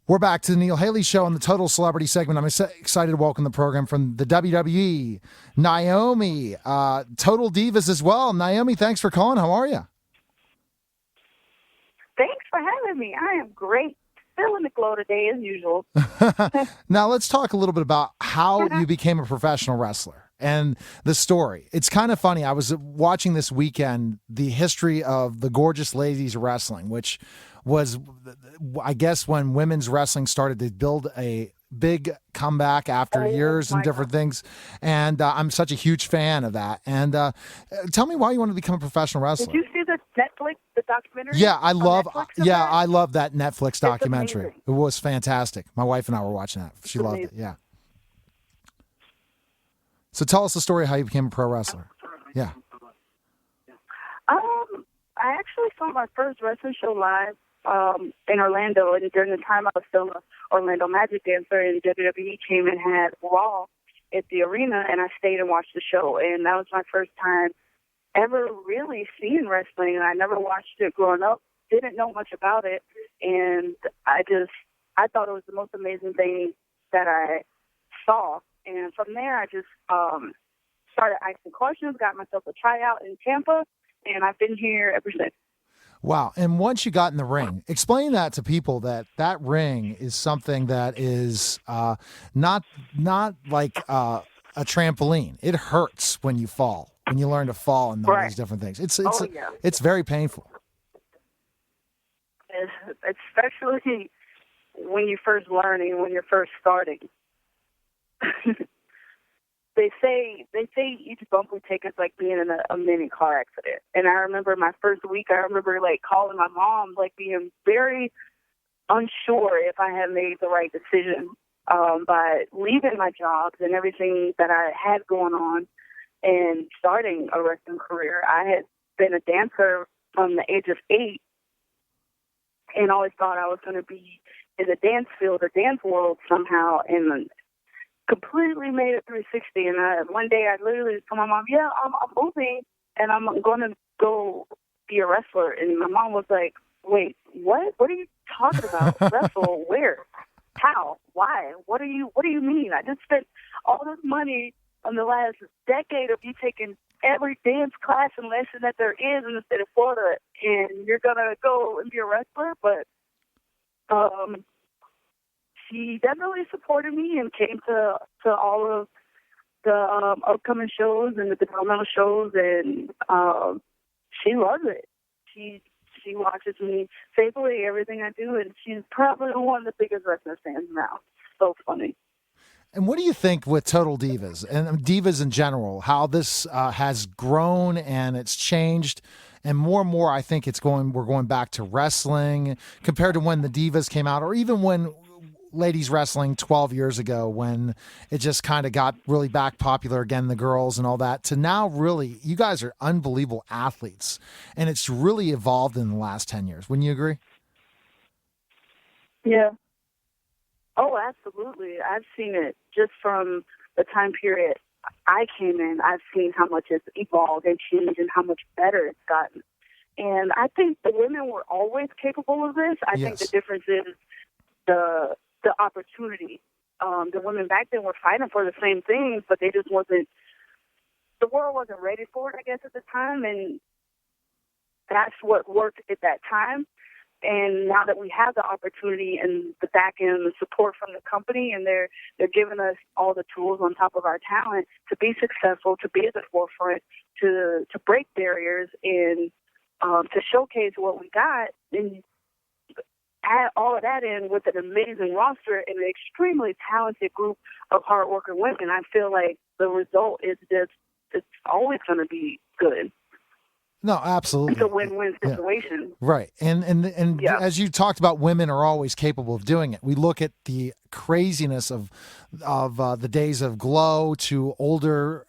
We're back to the Neil Haley Show on the Total Celebrity segment. I'm excited to welcome the program from the WWE, Naomi, Total Divas as well. Naomi, thanks for calling. How are you? Thanks for having me. I am great. Still in the glow today as usual. Now let's talk a little bit about how you became a professional wrestler and the story. It's kind of funny. I was watching this weekend the history of the Gorgeous Ladies Wrestling, which was, I guess, when women's wrestling started to build a big comeback after years and different things. And I'm such a huge fan of that. And tell me why you want to become a professional wrestler. Did you see the Netflix, the documentary? Yeah, I love that Netflix documentary. It was fantastic. My wife and I were watching that. She loved it. Yeah. So tell us the story of how you became a pro wrestler. Yeah. I actually saw my first wrestling show live in Orlando, and during the time I was still an Orlando Magic dancer, and WWE came and had Raw at the arena, and I stayed and watched the show, and that was my first time ever really seeing wrestling, and I never watched it growing up, didn't know much about it, and I thought it was the most amazing thing that I saw, and from there I just started asking questions, got myself a tryout in Tampa, and I've been here ever since. Wow. And once you got in the ring, explain that to people that ring is something that is not like a trampoline. It hurts when you fall, when you learn to fall and all these different things. It's very painful. Especially when you're first learning, when you're first starting. They say each bump we take is like being in a mini car accident. And I remember my first week, like calling my mom, like being very unsure if I had made the right decision by leaving my jobs and everything that I had going on and starting a wrestling career. I had been a dancer from the age of 8 and always thought I was going to be in the dance field or dance world somehow, and completely made it 360. And one day I literally told my mom, I'm moving and I'm going to go be a wrestler. And my mom was like, wait, what? What are you talking about? Wrestle? Where? How? Why? What do you mean? I just spent all this money on the last decade of you taking every dance class and lesson that there is in the state of Florida, and you're going to go and be a wrestler? But she definitely supported me and came to all of the upcoming shows and the developmental shows, and she loves it. She watches me faithfully everything I do, and she's probably one of the biggest wrestling fans now. So funny. And what do you think with Total Divas and divas in general, how this has grown and it's changed? And more, I think we're going back to wrestling compared to when the divas came out, or even when ladies wrestling 12 years ago, when it just kind of got really back popular again, the girls and all that, to now really, you guys are unbelievable athletes. And it's really evolved in the last 10 years. Wouldn't you agree? Yeah. Oh, absolutely. I've seen it just from the time period I came in. I've seen how much it's evolved and changed and how much better it's gotten. And I think the women were always capable of this. I think the difference is the opportunity. The women back then were fighting for the same things, but the world wasn't ready for it, I guess, at the time. And that's what worked at that time. And now that we have the opportunity and the back end, the support from the company, and they're giving us all the tools on top of our talent to be successful, to be at the forefront, to break barriers, and to showcase what we got, and add all of that in with an amazing roster and an extremely talented group of hardworking women. I feel like the result is just, it's always going to be good. No, absolutely. It's a win-win situation. Yeah. Right. And as you talked about, women are always capable of doing it. We look at the craziness of the days of Glow to older,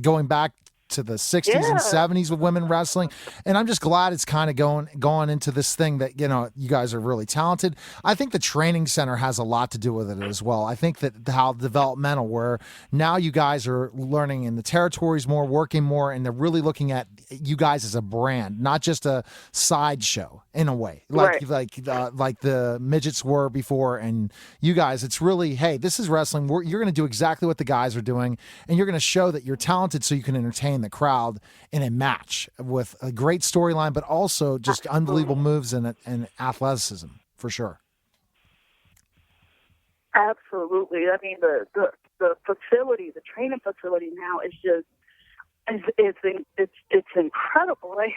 going back to the 60s and Yeah. 70s with women wrestling. And I'm just glad it's kind of going into this thing that, you guys are really talented. I think the training center has a lot to do with it as well. I think that how developmental, where now you guys are learning in the territories more, working more, and they're really looking at you guys as a brand, not just a sideshow in a way, like the midgets were before. And you guys, it's really, hey, this is wrestling. You're going to do exactly what the guys are doing, and you're going to show that you're talented so you can entertain the crowd in a match with a great storyline, but also just unbelievable moves and athleticism for sure. Absolutely. I mean, the facility, the training facility now is just it's incredible. Like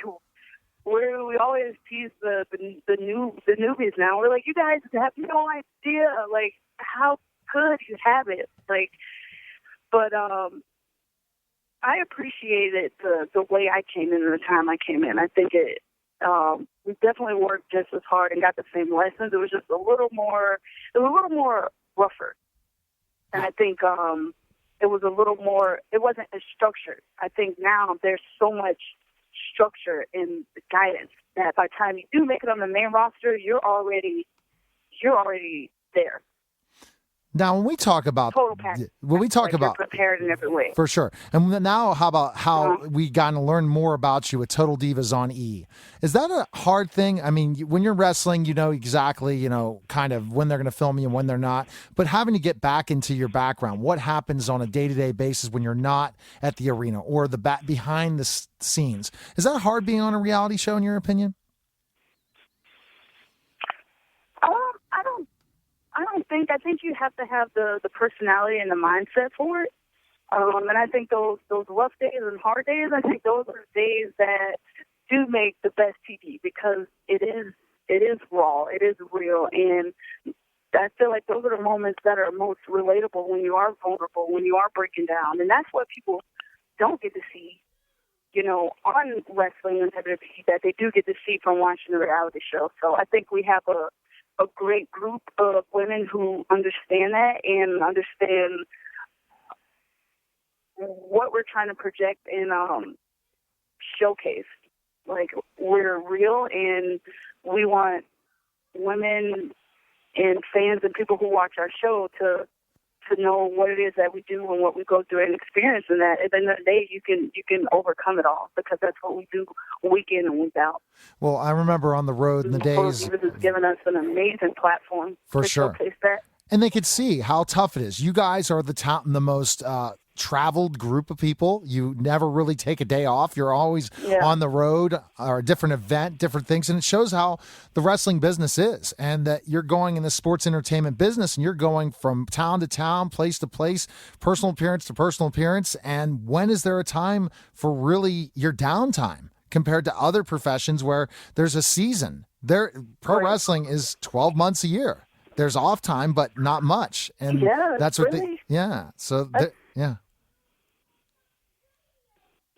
we always tease the newbies now. We're like, you guys have no idea like how good you have it. Like, but I appreciated the way I came in and the time I came in. I think we definitely worked just as hard and got the same lessons. It was just a little more rougher. And I think it was a little more, it wasn't as structured. I think now there's so much structure in the guidance that by the time you do make it on the main roster, you're already there. Now, when we talk about you're prepared in every way, for sure. And now, how about how we got to learn more about you at Total Divas on E? Is that a hard thing? I mean, when you're wrestling, you know exactly, kind of when they're going to film you and when they're not. But having to get back into your background, what happens on a day-to-day basis when you're not at the arena or the behind the scenes? Is that hard being on a reality show, in your opinion? I think you have to have the personality and the mindset for it. And I think those rough days and hard days, I think those are days that do make the best TV because it is raw, it is real, and I feel like those are the moments that are most relatable when you are vulnerable, when you are breaking down, and that's what people don't get to see, on wrestling and WWE that they do get to see from watching the reality show. So I think we have a great group of women who understand that and understand what we're trying to project and showcase. Like, we're real, and we want women and fans and people who watch our show to know what it is that we do and what we go through and experience, and that at the end of the day you can overcome it all because that's what we do week in and week out. Well, I remember on the road in the days. This has given us an amazing platform for to sure. showcase that. And they could see how tough it is. You guys are the most traveled group of people. You never really take a day off. You're always on the road or a different event, different things. And it shows how the wrestling business is and that you're going in the sports entertainment business and you're going from town to town, place to place, personal appearance to personal appearance. And when is there a time for really your downtime compared to other professions where there's a season? Pro wrestling is 12 months a year. There's off time, but not much. And that's what really, So, yeah.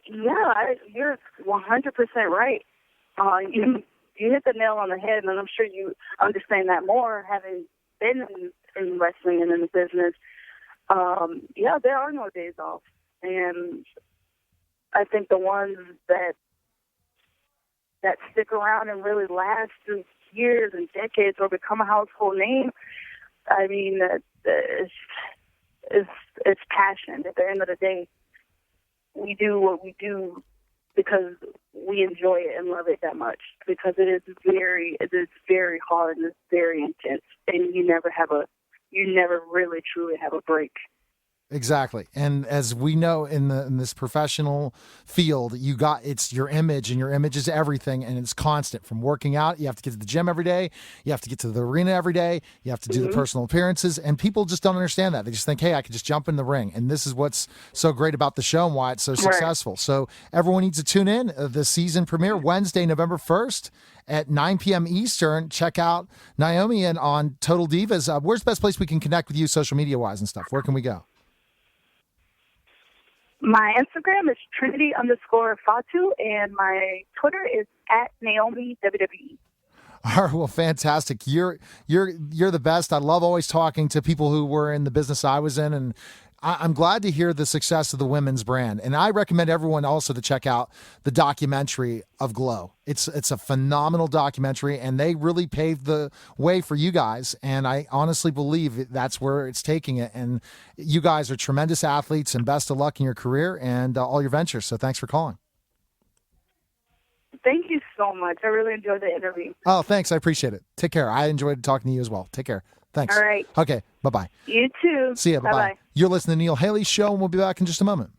Yeah, you're 100% right. You hit the nail on the head, and I'm sure you understand that more, having been in wrestling and in the business. There are no days off. And I think the ones that stick around and really last through years and decades or become a household name, I mean, it's passion. At the end of the day, we do what we do because we enjoy it and love it that much. Because it is very hard and it's very intense, and you never really truly have a break. Exactly. And as we know in this professional field, it's your image, and your image is everything, and it's constant. From working out, you have to get to the gym every day, you have to get to the arena every day, you have to do the personal appearances, and people just don't understand that. They just think, hey, I could just jump in the ring. And this is what's so great about the show and why it's so successful. So everyone needs to tune in. The season premiere Wednesday, November 1st at 9 p.m. Eastern. Check out Naomi and on Total Divas. Where's the best place we can connect with you social media wise and stuff? Where can we go? My Instagram is Trinity_Fatu, and my Twitter is @Naomi WWE. All right, well, fantastic. You're the best. I love always talking to people who were in the business I was in, and I'm glad to hear the success of the women's brand. And I recommend everyone also to check out the documentary of Glow. It's a phenomenal documentary, and they really paved the way for you guys. And I honestly believe that's where it's taking it. And you guys are tremendous athletes, and best of luck in your career and all your ventures. So thanks for calling. Thank you so much. I really enjoyed the interview. Oh, thanks. I appreciate it. Take care. I enjoyed talking to you as well. Take care. Thanks. All right. Okay. Bye-bye. You too. See ya. Bye-bye. Bye-bye. You're listening to Neil Haley Show, and we'll be back in just a moment.